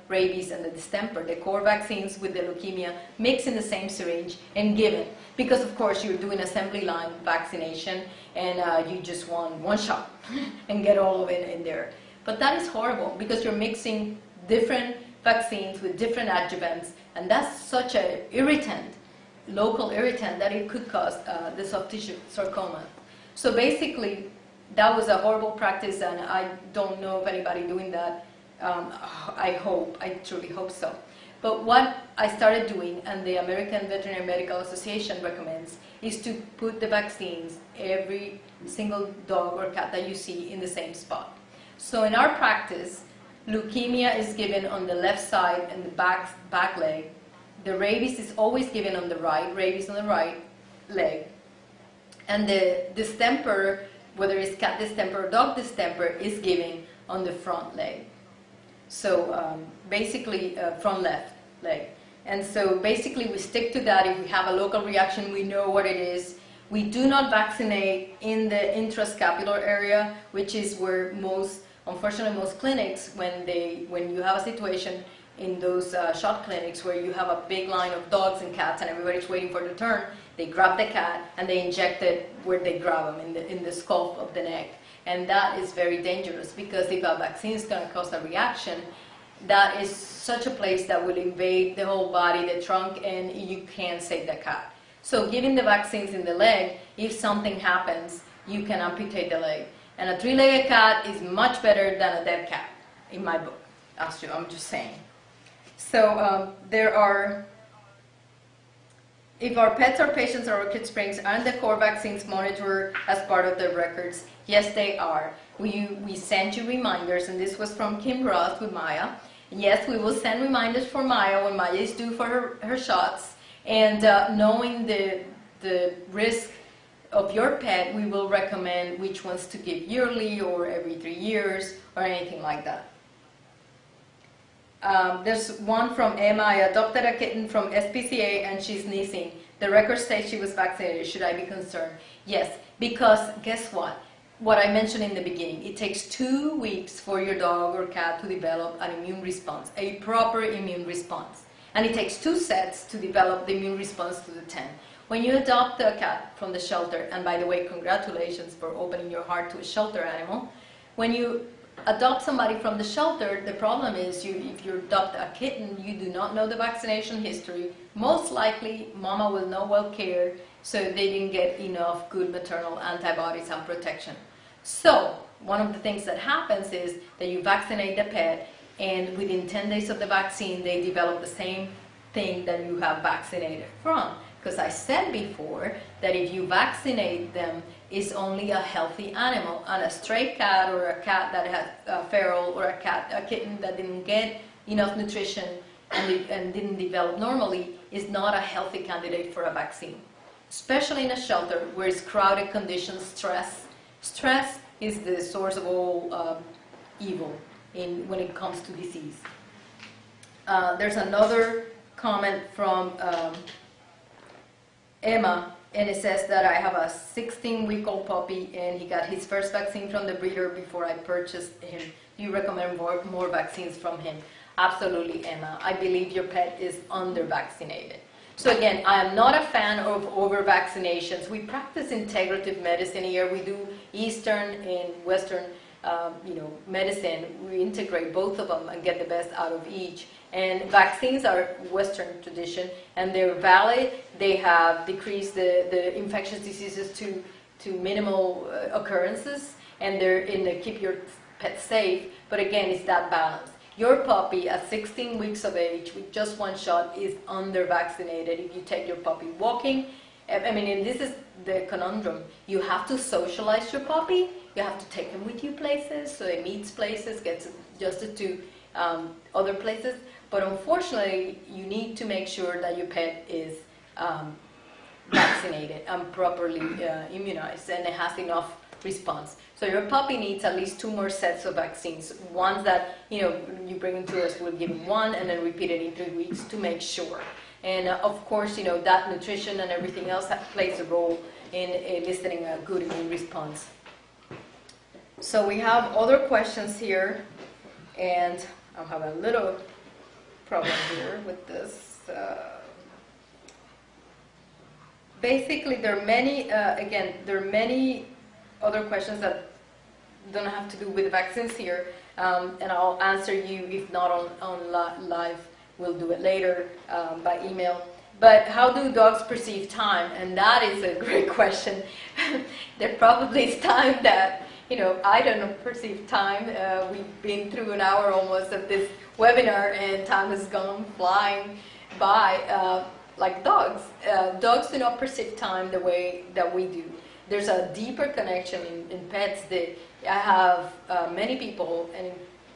rabies, and the distemper, the core vaccines with the leukemia, mix in the same syringe and give it. Because, of course, you're doing assembly line vaccination, and you just want one shot and get all of it in there. But that is horrible, because you're mixing different vaccines with different adjuvants, and that's such an irritant, local irritant, that it could cause the soft tissue sarcoma. So basically, that was a horrible practice, and I don't know of anybody doing that. I truly hope so. But what I started doing, and the American Veterinary Medical Association recommends, is to put the vaccines, every single dog or cat that you see, in the same spot. So in our practice, leukemia is given on the left side and the back leg, the rabies is always given on the right, rabies on the right leg. And the distemper, whether it's cat distemper or dog distemper, is given on the front leg. So basically front left leg. And so basically we stick to that. If we have a local reaction, we know what it is. We do not vaccinate in the intrascapular area, which is where unfortunately most clinics, when you have a situation in those shot clinics where you have a big line of dogs and cats and everybody's waiting for the turn, they grab the cat and they inject it where they grab them, in the scalp of the neck. And that is very dangerous, because if a vaccine is going to cause a reaction, that is such a place that will invade the whole body, the trunk, and you can't save the cat. So giving the vaccines in the leg, if something happens, you can amputate the leg. And a three-legged cat is much better than a dead cat, in my book. I'm just saying. So if our pets or patients or Orchid Springs aren't the core vaccines monitored as part of their records, yes, they are. We send you reminders, and this was from Kim Ross with Maya. Yes, we will send reminders for Maya when Maya is due for her shots. And knowing the risk of your pet, we will recommend which ones to give yearly or every 3 years or anything like that. There's one from Emma. I adopted a kitten from SPCA and she's sneezing. The record says she was vaccinated. Should I be concerned? Yes, because guess what? What I mentioned in the beginning, it takes 2 weeks for your dog or cat to develop an immune response, a proper immune response. And it takes 2 sets to develop the immune response to the 10. When you adopt a cat from the shelter, and by the way, congratulations for opening your heart to a shelter animal. When you adopt somebody from the shelter, the problem is if you adopt a kitten, you do not know the vaccination history. Most likely, mama will not well care, so they didn't get enough good maternal antibodies and protection. So, one of the things that happens is that you vaccinate the pet, and within 10 days of the vaccine, they develop the same thing that you have vaccinated from. Because I said before that if you vaccinate them, it's only a healthy animal. And a stray cat or a cat that has feral, or a kitten that didn't get enough nutrition and didn't develop normally is not a healthy candidate for a vaccine. Especially in a shelter where it's crowded conditions, stress. Stress is the source of all evil when it comes to disease. There's another comment from Emma, and it says that I have a 16-week-old puppy and he got his first vaccine from the breeder before I purchased him. Do you recommend more vaccines from him? Absolutely, Emma. I believe your pet is under-vaccinated. So again, I am not a fan of over-vaccinations. We practice integrative medicine here. We do Eastern and Western medicine. We integrate both of them and get the best out of each. And vaccines are Western tradition, and they're valid. They have decreased the infectious diseases to minimal occurrences, and they keep your pet safe. But again, it's that balance. Your puppy at 16 weeks of age with just 1 shot is under-vaccinated. If you take your puppy walking, and this is the conundrum. You have to socialize your puppy. You have to take him with you places, so he meets places, gets adjusted to other places. But unfortunately, you need to make sure that your pet is vaccinated and properly immunized, and it has enough response. So your puppy needs at least 2 more sets of vaccines. Ones that you bring him to us, we'll give him 1 and then repeat it in 3 weeks to make sure. And of course, that nutrition and everything else plays a role in eliciting a good immune response. So we have other questions here, and I'll have a little problem here with this. Basically, there are many, there are many other questions that don't have to do with vaccines here, and I'll answer you, if not on live, we'll do it later by email. But how do dogs perceive time? And that is a great question. There probably is time that, I don't perceive time. We've been through an hour almost of this webinar, and time has gone flying by like dogs. Dogs do not perceive time the way that we do. There's a deeper connection in pets. I have many people, and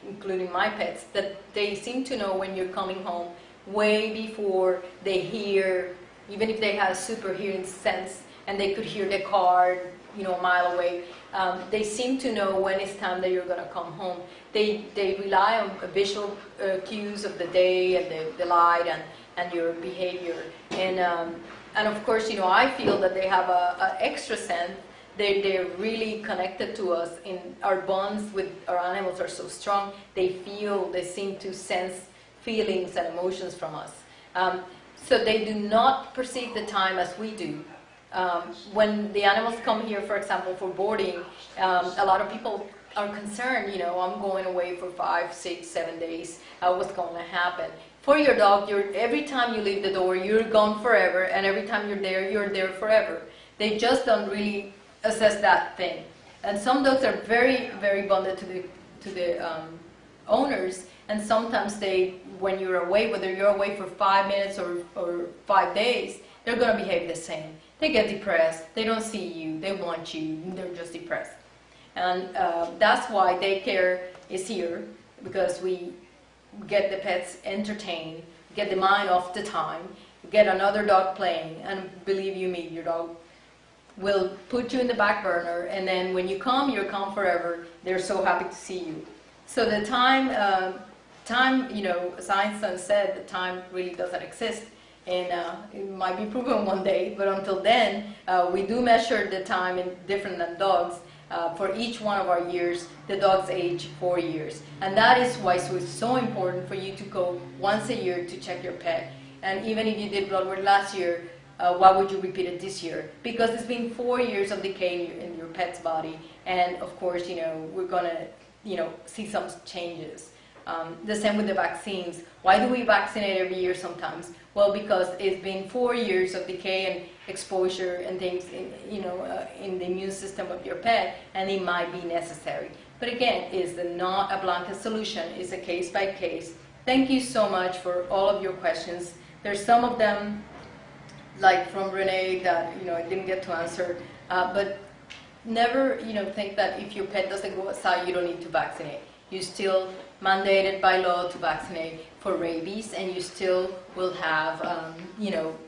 including my pets, that they seem to know when you're coming home way before they hear, even if they had a super hearing sense and they could hear the car, a mile away. They seem to know when it's time that you're going to come home. They rely on visual cues of the day and the light and your behavior. And of course, I feel that they have an extra sense. They're really connected to us. In our bonds with our animals are so strong. They seem to sense feelings and emotions from us. So they do not perceive the time as we do. When the animals come here, for example, for boarding, a lot of people are concerned, I'm going away for 5, 6, 7 days, what's going to happen? For your dog, every time you leave the door, you're gone forever, and every time you're there forever. They just don't really assess that thing. And some dogs are very, very bonded to the owners, and sometimes when you're away, whether you're away for 5 minutes or 5 days, they're going to behave the same. They get depressed, they don't see you, they want you, they're just depressed. And that's why daycare is here, because we get the pets entertained, get the mind off the time, get another dog playing, and believe you me, your dog will put you in the back burner, and then when you come, you're calm forever. They're so happy to see you. So the time, science said that time really doesn't exist. And it might be proven one day, but until then, we do measure the time in different than dogs. For each one of our years, the dogs age 4 years. And that is why it's so important for you to go once a year to check your pet. And even if you did blood work last year, why would you repeat it this year? Because it's been 4 years of decay in your pet's body. And of course, we're going to, see some changes. The same with the vaccines. Why do we vaccinate every year sometimes? Well, because it's been 4 years of decay and exposure and things, in the immune system of your pet, and it might be necessary. But again, it's not a blanket solution. It's a case by case. Thank you so much for all of your questions. There's some of them, like from Renee, that I didn't get to answer. But never, think that if your pet doesn't go outside, you don't need to vaccinate. You're still mandated by law to vaccinate for rabies, and you still will have,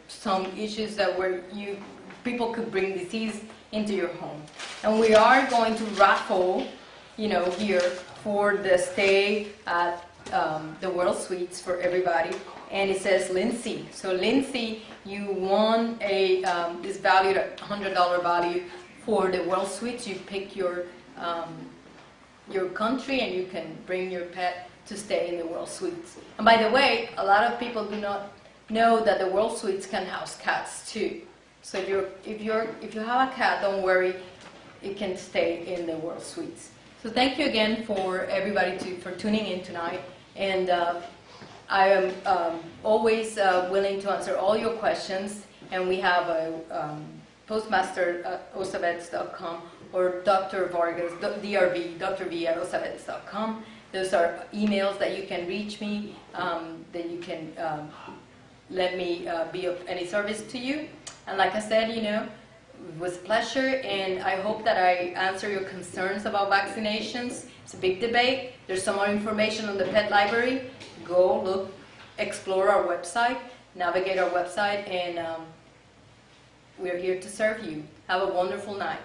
some issues that people could bring disease into your home. And we are going to raffle, here for the stay at the World Suites for everybody. And it says Lindsay. So Lindsay, you won this valued at $100 value for the World Suites. You pick your country, and you can bring your pet to stay in the World Suites. And by the way, a lot of people do not know that the World Suites can house cats too. So if you have a cat, don't worry, it can stay in the World Suites. So thank you again for everybody for tuning in tonight. And I am always willing to answer all your questions. And we have a postmaster@osavets.com or Dr. Vargas, DRV, Dr. V at osavets.com. Those are emails that you can reach me, that you can let me be of any service to you. And like I said, it was a pleasure, and I hope that I answer your concerns about vaccinations. It's a big debate. There's some more information on the Pet Library. Go look, explore our website, navigate our website, and we're here to serve you. Have a wonderful night.